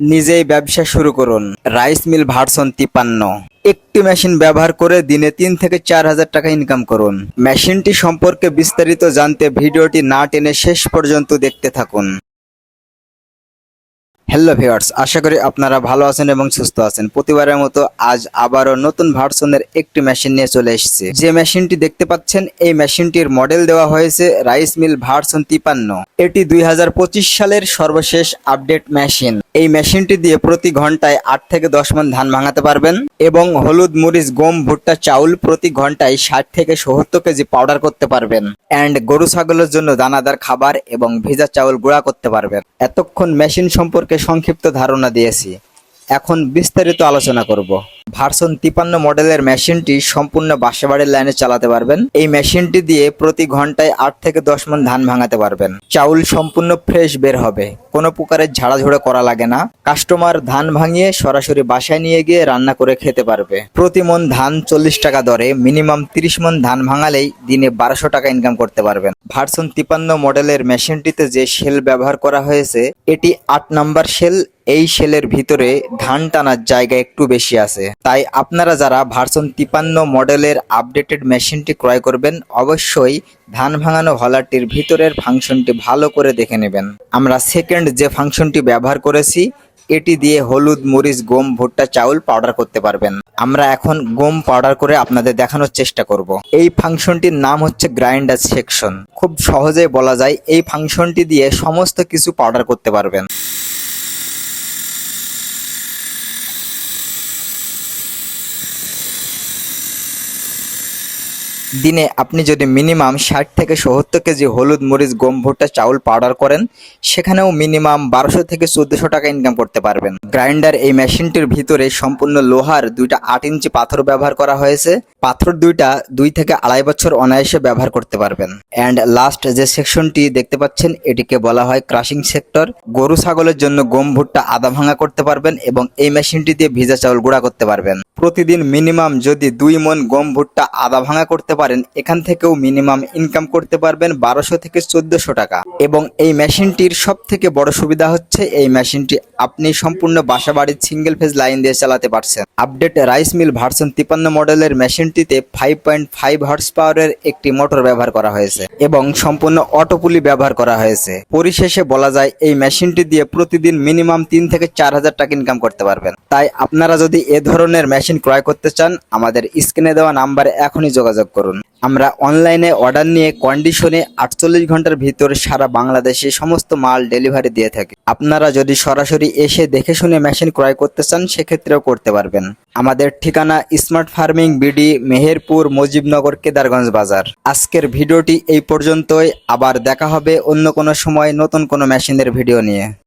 নিজেই ব্যবসা শুরু করুন। Rice mill version 53। একটি মেশিন ব্যবহার করে দিনে 3 থেকে 4 হাজার টাকা ইনকাম করুন। মেশিনটি সম্পর্কে বিস্তারিত জানতে ভিডিওটি না টেনে শেষ পর্যন্ত দেখতে থাকুন। হ্যালো ভিউয়ার্স, আশা করি আপনারা ভালো আছেন এবং সুস্থ আছেন। প্রতিবারের মতো আজ আবারও নতুন ভার্সনের একটি মেশিন নিয়ে চলে এসেছে। যে মেশিনটি দেখতে পাচ্ছেন এই মেশিনটির মডেল দেওয়া হয়েছে রাইস মিল ভার্সন 53। এটি 2025 সালের সর্বশেষ আপডেট মেশিন। এই মেশিনটি দিয়ে প্রতি ঘন্টায় 8 থেকে 10 মণ ধান ভাঙাতে পারবেন এবং হলুদ, মরিচ, গম, ভুট্টা, চাউল প্রতি ঘন্টায় 60 থেকে 70 কেজি পাউডার করতে পারবেন। অ্যান্ড গরু ছাগলের জন্য দানাদার খাবার এবং ভেজা চাউল গুঁড়া করতে পারবেন। এতক্ষণ মেশিন সম্পর্কে সংক্ষিপ্ত ধারণা দিয়েছি, এখন বিস্তারিত আলোচনা করব। ভার্সন 53 মডেলের মেশিনটি সম্পূর্ণ বাসাবাড়ির লাইনে চালাতে পারবেন। এই মেশিনটি দিয়ে প্রতি ঘন্টায় 8 থেকে 10 মণ ধান ভাঙাতে পারবেন। চাউল সম্পূর্ণ ফ্রেশ বের হবে, কোনো প্রকারের ঝাড়াঝুড়ো করা লাগে না। কাস্টমার ধান ভাঙিয়ে সরাসরি বাসায় নিয়ে গিয়ে রান্না করে খেতে পারবে। প্রতি মণ ধান 40 টাকা দরে মিনিমাম 30 মণ ধান ভাঙালেই দিনে 1200 টাকা ইনকাম করতে পারবেন। ভার্সন 53 মডেলের মেশিনটিতে যে শেল ব্যবহার করা হয়েছে এটি 8 নাম্বার শেল। এই শেলের ভিতরে ধান টানার জায়গা একটু বেশি আছে, তাই আপনারা যারা ভার্সন 53 মডেলের আপডেটেড মেশিনটি ক্রয় করবেন অবশ্যই ধান ভাঙানো হলারটির ভিতরের ফাংশনটি ভালো করে দেখে নেবেন। আমরা সেকেন্ড যে ফাংশনটি ব্যবহার করেছি এটি দিয়ে হলুদ, মরিচ, গম, ভুট্টা, চাউল পাউডার করতে পারবেন। আমরা এখন গম পাউডার করে আপনাদের দেখানোর চেষ্টা করব। এই ফাংশনটির নাম হচ্ছে গ্রাইন্ডার সেকশন। খুব সহজেই বলা যায় এই ফাংশনটি দিয়ে সমস্ত কিছু পাউডার করতে পারবেন। দিনে আপনি যদি মিনিমাম 60 থেকে 70 কেজি হলুদ, মরিচ, গম, ভুট্টা, চাউল পাউডার করেন সেখানেও মিনিমাম 1200 থেকে 1400 টাকা ইনকাম করতে পারবেন। গ্রাইন্ডার এই মেশিনটির ভিতরে সম্পূর্ণ লোহার 2টা 8 ইঞ্চি পাথর ব্যবহার করা হয়েছে। পাথর 2টা 2 থেকে 2.5 বছর অনায়াসে ব্যবহার করতে পারবেন। অ্যান্ড লাস্ট যে সেকশনটি দেখতে পাচ্ছেন এটিকে বলা হয় ক্রাশিং সেক্টর। গরু ছাগলের জন্য গম, ভুট্টা আদা ভাঙা করতে পারবেন এবং এই মেশিনটি দিয়ে ভিজা চাউল গুঁড়া করতে পারবেন। প্রতিদিন মিনিমাম যদি 2 মণ গম, ভুট্টা আদা ভাঙা করতে পারেন এখান থেকেও মিনিমাম ইনকাম করতে পারবেন 1200 থেকে 1400 টাকা। এবং এই মেশিনটির সব থেকে বড় সুবিধা হচ্ছে এই মেশিনটি আপনি সম্পূর্ণ বাসাবাড়ির সিঙ্গেল ফেজ লাইন দিয়ে চালাতে পারছেন। আপডেট রাইস মিল ভার্সন 53 মডেলের মেশিনটিতে 5.5 হর্স পাওয়ারের একটি মোটর ব্যবহার করা হয়েছে এবং সম্পূর্ণ অটো পুলি ব্যবহার করা হয়েছে। পরিশেষে বলা যায় এই মেশিনটি দিয়ে প্রতিদিন মিনিমাম 3 থেকে 4000 টাকা ইনকাম করতে পারবেন। তাই আপনারা যদি এ ধরনের মেশিন ক্রয় করতে চান আমাদের স্ক্রিনে দেওয়া নাম্বারে এখনই যোগাযোগ করুন। আমরা অনলাইনে অর্ডার নিয়ে কন্ডিশনে 48 ঘন্টার ভিতর সারা বাংলাদেশে সমস্ত মাল ডেলিভারি দিয়ে থাকি। আপনারা যদি সরাসরি এসে দেখে শুনে মেশিন ক্রয় করতে চান সেক্ষেত্রেও করতে পারবেন। আমাদের ঠিকানা smart farming BD, Meherpur, Mujibnagar, Kedarganj Bazar. আজকের ভিডিওটি এই পর্যন্তই। আবার দেখা হবে অন্য কোনো সময় নতুন কোনো মেশিনের ভিডিও নিয়ে।